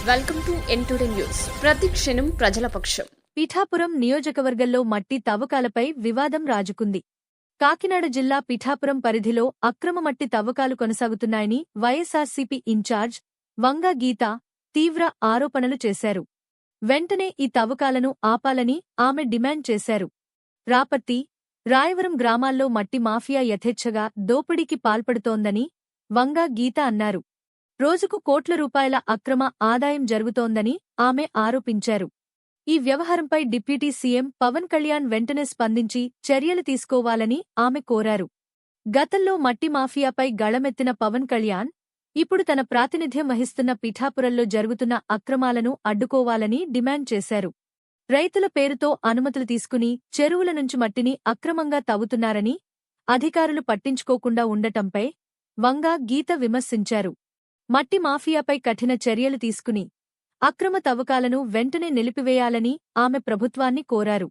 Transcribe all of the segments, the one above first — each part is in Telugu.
Welcome to N2 news. ప్రతి క్షణం ప్రజల పక్షం. పిఠాపురం నియోజకవర్గంలో మట్టి తవ్వకాలపై వివాదం రాజుకుంది. కాకినాడ జిల్లా పిఠాపురం పరిధిలో అక్రమ మట్టి తవ్వకాలు కొనసాగుతున్నాయని వైఎస్సార్సీపీ ఇన్ఛార్జ్ వంగా గీత తీవ్ర ఆరోపణలు చేశారు. వెంటనే ఈ తవ్వకాలను ఆపాలని ఆమె డిమాండ్ చేశారు. రాపత్తి, రాయవరం గ్రామాల్లో మట్టి మాఫియా యథేచ్ఛగా దోపిడీకి పాల్పడుతోందని వంగా గీత అన్నారు. రోజుకు కోట్ల రూపాయల అక్రమ ఆదాయం జరుగుతోందని ఆమె ఆరోపించారు. ఈ వ్యవహారంపై డిప్యూటీ సీఎం పవన్ కళ్యాణ్ వెంటనే స్పందించి చర్యలు తీసుకోవాలని ఆమె కోరారు. గతంలో మట్టి మాఫియాపై గళమెత్తిన పవన్ కళ్యాణ్ ఇప్పుడు తన ప్రాతినిధ్యం వహిస్తున్న పిఠాపురంలో జరుగుతున్న అక్రమాలను అడ్డుకోవాలని డిమాండ్ చేశారు. రైతుల పేరుతో అనుమతులు తీసుకుని చెరువుల నుంచి మట్టిని అక్రమంగా తవ్వుతున్నారని అధికారులు పట్టించుకోకుండా ఉండటంపై వంగా గీత విమర్శించారు. మట్టి మాఫియాపై కఠిన చర్యలు తీసుకుని అక్రమ తవ్వకాలను వెంటనే నిలిపివేయాలని ఆమె ప్రభుత్వాన్ని కోరారు.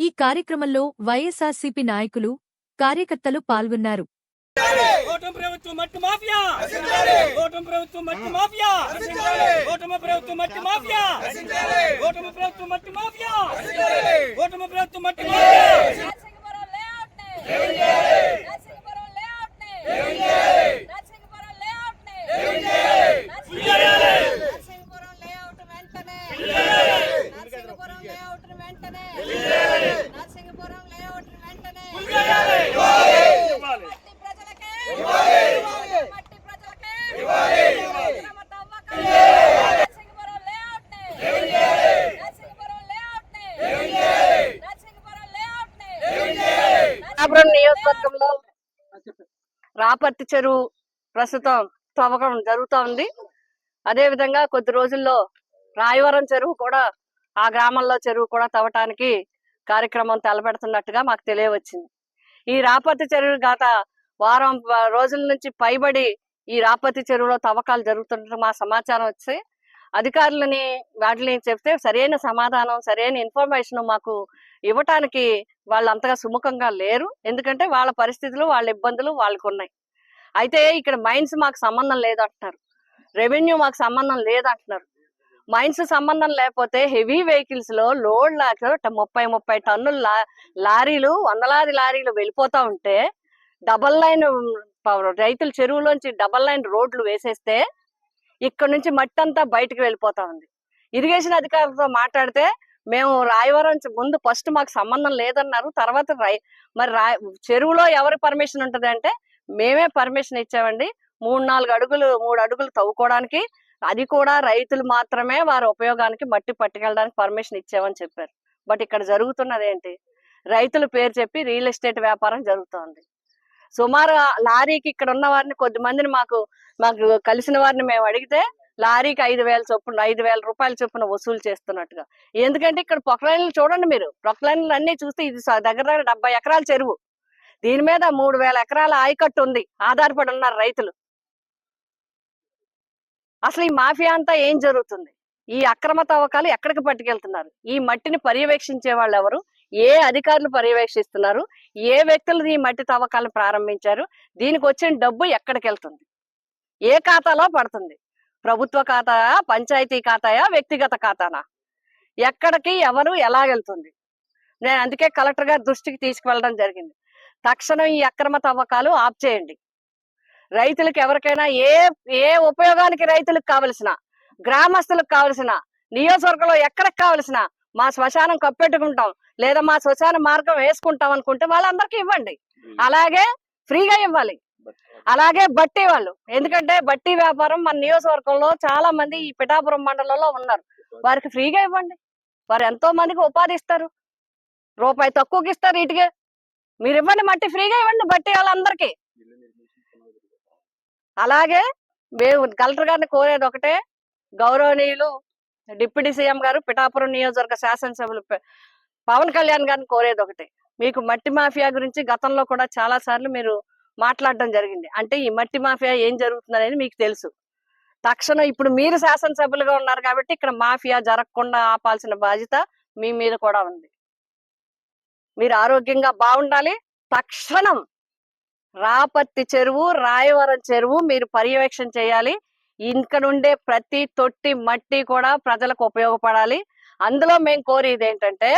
ఈ కార్యక్రమంలో వైఎస్సార్సీపీ నాయకులు, కార్యకర్తలు పాల్గొన్నారు. పిఠాపురం నియోజకవర్గంలో రాపర్తి చెరువు ప్రస్తుతం తవ్వకం జరుగుతూ ఉంది. అదే విధంగా కొద్ది రోజుల్లో రాయవరం చెరువు కూడా, ఆ గ్రామంలో చెరువు కూడా తవ్వటానికి కార్యక్రమం తలపెడుతున్నట్టుగా మాకు తెలియవచ్చింది. ఈ రాపర్తి చెరువు గత వారం రోజుల నుంచి పైబడి ఈ రాపర్తి చెరువులో తవ్వకాలు జరుగుతున్నట్టు మా సమాచారం వచ్చి అధికారులని వాటిని చెప్తే సరైన సమాధానం, సరైన ఇన్ఫర్మేషన్ మాకు ఇవ్వటానికి వాళ్ళు అంతగా సుముఖంగా లేరు. ఎందుకంటే వాళ్ళ పరిస్థితులు, వాళ్ళ ఇబ్బందులు వాళ్ళకు ఉన్నాయి. అయితే ఇక్కడ మైన్స్ మాకు సంబంధం లేదంటున్నారు, రెవెన్యూ మాకు సంబంధం లేదంటున్నారు. మైన్స్ సంబంధం లేకపోతే హెవీ వెహికల్స్ లో లోడ్ లేక 30 టన్నుల లారీలు, వందలాది లారీలు వెళ్ళిపోతా ఉంటే డబల్ లైన్ రైతుల చెరువులోంచి డబల్ లైన్ రోడ్లు వేసేస్తే ఇక్కడ నుంచి మట్టి అంతా బయటకు వెళ్ళిపోతా ఉంది. ఇరిగేషన్ అధికారులతో మాట్లాడితే మేము రాయవరం ముందు ఫస్ట్ మాకు సంబంధం లేదన్నారు. తర్వాత మరి చెరువులో ఎవరి పర్మిషన్ ఉంటుంది అంటే మేమే పర్మిషన్ ఇచ్చామండి. 3 అడుగులు తవ్వుకోవడానికి, అది కూడా రైతులు మాత్రమే వారి ఉపయోగానికి మట్టి పట్టుకెళ్ళడానికి పర్మిషన్ ఇచ్చామని చెప్పారు. బట్ ఇక్కడ జరుగుతున్నది ఏంటి? రైతుల పేరు చెప్పి రియల్ ఎస్టేట్ వ్యాపారం జరుగుతోంది. సుమారు లారీకి ఇక్కడ ఉన్న వారిని, కొద్ది మందిని మాకు కలిసిన వారిని మేము అడిగితే లారీకి 5,000 రూపాయల చొప్పున వసూలు చేస్తున్నట్టుగా. ఎందుకంటే ఇక్కడ ప్రొక్లైన్లు చూడండి మీరు, ప్రొక్లైన్లు అన్ని చూస్తే ఇది దగ్గర 70 ఎకరాల చెరువు. దీని మీద 3,000 ఎకరాల ఆయకట్టు ఉంది, ఆధారపడి ఉన్నారు రైతులు. అసలు ఈ మాఫియా అంతా ఏం జరుగుతుంది? ఈ అక్రమ తవ్వకాలు ఎక్కడికి పట్టుకెళ్తున్నారు? ఈ మట్టిని పర్యవేక్షించే వాళ్ళు ఎవరు? ఏ అధికారులు పర్యవేక్షిస్తున్నారు? ఏ వ్యక్తులు ఈ మట్టి తవ్వకాలను ప్రారంభించారు? దీనికి వచ్చిన డబ్బు ఎక్కడికి వెళ్తుంది? ఏ ఖాతాలో పడుతుంది? ప్రభుత్వ ఖాతాయా, పంచాయతీ ఖాతాయా, వ్యక్తిగత ఖాతానా? ఎక్కడికి ఎవరు ఎలాగెళ్తుంది? నేను అందుకే కలెక్టర్ గారి దృష్టికి తీసుకువెళ్ళడం జరిగింది. తక్షణం ఈ అక్రమ తవ్వకాలు ఆప్ చేయండి. రైతులకు ఎవరికైనా ఏ ఉపయోగానికి రైతులకు కావలసిన, గ్రామస్తులకు కావలసిన, నియోజకవర్గంలో ఎక్కడికి కావలసిన మా శ్మశానం కప్పెట్టుకుంటాం లేదా మా శ్మశాన మార్గం వేసుకుంటాం అనుకుంటే వాళ్ళందరికీ ఇవ్వండి. అలాగే ఫ్రీగా ఇవ్వాలి. అలాగే బట్టి వాళ్ళు, ఎందుకంటే బట్టి వ్యాపారం మన నియోజకవర్గంలో చాలా మంది ఈ పిఠాపురం మండలంలో ఉన్నారు, వారికి ఫ్రీగా ఇవ్వండి. వారు ఎంతో మందికి ఉపాధి ఇస్తారు, రూపాయి తక్కువకి ఇస్తారు. ఇటుకే మీరు ఇవ్వండి, మట్టి ఫ్రీగా ఇవ్వండి బట్టి వాళ్ళందరికీ. అలాగే మేము కలెక్టర్ గారిని కోరేది ఒకటే, గౌరవనీయులు డిప్యూటీ సీఎం గారు, పిఠాపురం నియోజకవర్గ శాసనసభ్యులు పవన్ కళ్యాణ్ గారిని కోరేది ఒకటే, మీకు మట్టి మాఫియా గురించి గతంలో కూడా చాలా సార్లు మీరు మాట్లాడడం జరిగింది. అంటే ఈ మట్టి మాఫియా ఏం జరుగుతుందనేది మీకు తెలుసు. తక్షణం ఇప్పుడు మీరు శాసనసభ్యులుగా ఉన్నారు కాబట్టి ఇక్కడ మాఫియా జరగకుండా ఆపాల్సిన బాధ్యత మీ మీద కూడా ఉంది. మీరు ఆరోగ్యంగా బాగుండాలి. తక్షణం రాపర్తి చెరువు, రాయవరం చెరువు మీరు పర్యవేక్షణ చేయాలి. ఇక్కడ ఉండే ప్రతి తొట్టి మట్టి కూడా ప్రజలకు ఉపయోగపడాలి. అందులో మేము కోరేది ఏంటంటే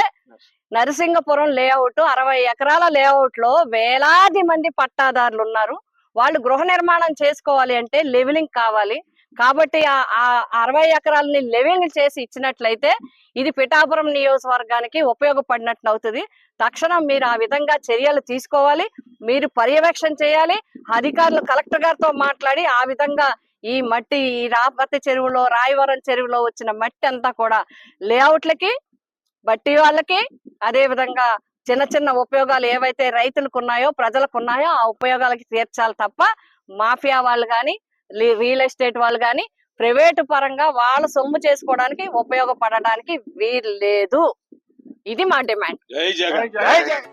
నరసింగపురం లేఅవుట్ 60 ఎకరాల లేఅవుట్ లో వేలాది మంది పట్టాదారులు ఉన్నారు. వాళ్ళు గృహ నిర్మాణం చేసుకోవాలి అంటే లెవెలింగ్ కావాలి. కాబట్టి ఆ 60 ఎకరాలని లెవెలింగ్ చేసి ఇచ్చినట్లయితే ఇది పిఠాపురం నియోజకవర్గానికి ఉపయోగపడినట్లు అవుతుంది. తక్షణం మీరు ఆ విధంగా చర్యలు తీసుకోవాలి. మీరు పర్యవేక్షణ చేయాలి. అధికారులు కలెక్టర్ గారితో మాట్లాడి ఆ విధంగా ఈ మట్టి ఈ రాపర్తి చెరువులో రాయవరం చెరువులో వచ్చిన మట్టి అంతా కూడా లేఅవుట్లకి బట్టి వాళ్ళకి అదే విధంగా చిన్న చిన్న ఉపయోగాలు ఏవైతే రైతులకు ఉన్నాయో ప్రజలకు ఉన్నాయో ఆ ఉపయోగాలకి తీర్చాలి తప్ప మాఫియా వాళ్ళు కానీ రియల్ ఎస్టేట్ వాళ్ళు కానీ ప్రైవేటు పరంగా వాళ్ళ సొమ్ము చేసుకోవడానికి ఉపయోగపడడానికి వీలు లేదు. ఇది మా డిమాండ్. జై జగన్.